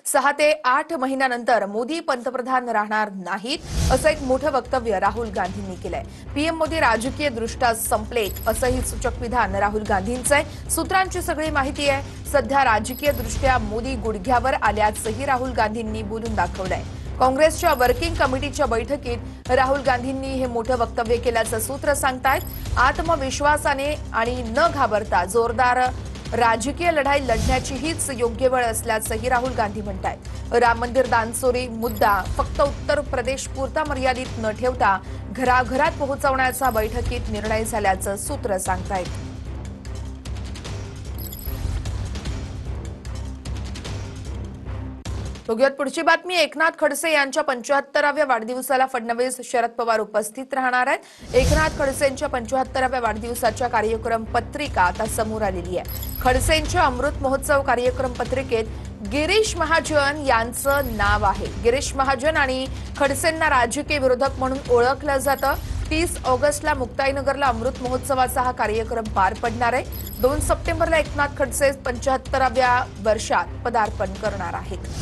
6 ते 8 महिन्यानंतर मोदी पंतप्रधान राहणार नाहीत असं एक मोठं वक्तव्य राहुल गांधींनी केलंय। पीएम मोदी राजकीय दृष्ट्या संपलेत असंही सूचक विधान राहुल गांधींचं आहे। सूत्रांची सगळी माहिती आहे। सध्या राजकीय दृष्ट्या मोदी गुडघ्यावर आल्याचंही राहुल गांधींनी बोलून दाखवलंय। काँग्रेसच्या वर्किंग कमिटीच्या बैठकीत राहुल गांधींनी हे मोठं वक्तव्य केल्याचं सूत्र सांगतायत। आत्मविश्वासाने आणि न घाबरता जोरदार राजकीय लढाई लढण्याची हीच योग्य वेळ असल्याचंही राहुल गांधी म्हणतायत। राम मंदिर दानचोरी मुद्दा फक्त उत्तर प्रदेश पुरता मर्यादित न ठेवता घराघरात पोहोचवण्याचा बैठकीत निर्णय झाल्याचं सूत्र सांगतायत। बघूयात पुढची बातमी। एकनाथ खडसे यांच्या 75व्या वाढदिवसाला फडणवीस शरद पवार उपस्थित राहणार आहेत। एकनाथ खडसेंच्या 75व्या वाढदिवसाच्या कार्यक्रम पत्रिका आता समोर आलेली आहे। खडसेंच्या अमृत महोत्सव कार्यक्रम पत्रिकेत गिरीश महाजन यांचं नाव आहे। गिरीश महाजन आणि खडसेंना राजकीय विरोधक म्हणून ओळखलं जातं। 30 ऑगस्टला मुक्ताईनगरला अमृत महोत्सवाचा हा कार्यक्रम पार पडणार आहे। 2 सप्टेंबरला एकनाथ खडसे 75व्या वर्षात पदार्पण करणार आहेत।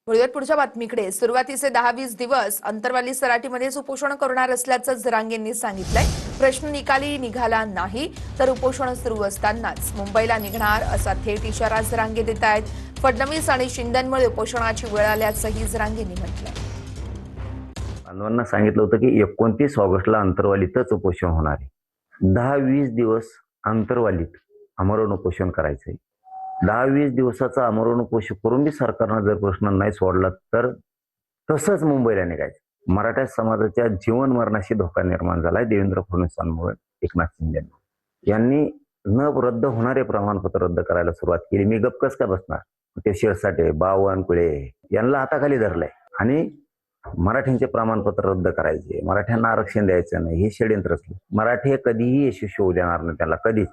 वळूयात पुढच्या बातमीकडे। सुरुवातीचे 10-20 दिवस अंतरवाली सराटीमध्येच उपोषण करणार असल्याचं जरांगेंनी सांगितलंय। प्रश्न निकाली निघाला नाही तर उपोषण सुरू असतानाच मुंबईला निघणार असा थेट इशारा जरांगे देत आहेत। फडणवीस आणि शिंदेंमुळे उपोषणाची वेळ आल्याचंही जरांगेंनी म्हटलंय। बांधवांना सांगितलं होतं की 29 ऑगस्टला अंतरवालीतच उपोषण होणार आहे। 10-20 दिवस अंतरवालीत आमरण उपोषण करायचंय। 10-20 दिवसाचा आमरण उपोषण करून बी सरकारनं जर प्रश्न नाही सोडला तर तसंच मुंबईला निघायचं। मराठा समाजाच्या जीवन मरणाशी धोका निर्माण झालाय देवेंद्र फडणवीसांमुळे। एकनाथ शिंदे यांनी न रद्द होणारे प्रमाणपत्र रद्द करायला सुरुवात केली। मी गपकस का बसणार? ते शिरसाटे, बावनकुळे यांना हाताखाली धरलंय आणि मराठ्यांचे प्रमाणपत्र रद्द करायचे, मराठ्यांना आरक्षण द्यायचं नाही हे षडयंत्र असलं। मराठी कधीही यशस्वी होऊ देणार नाही त्याला, कधीच।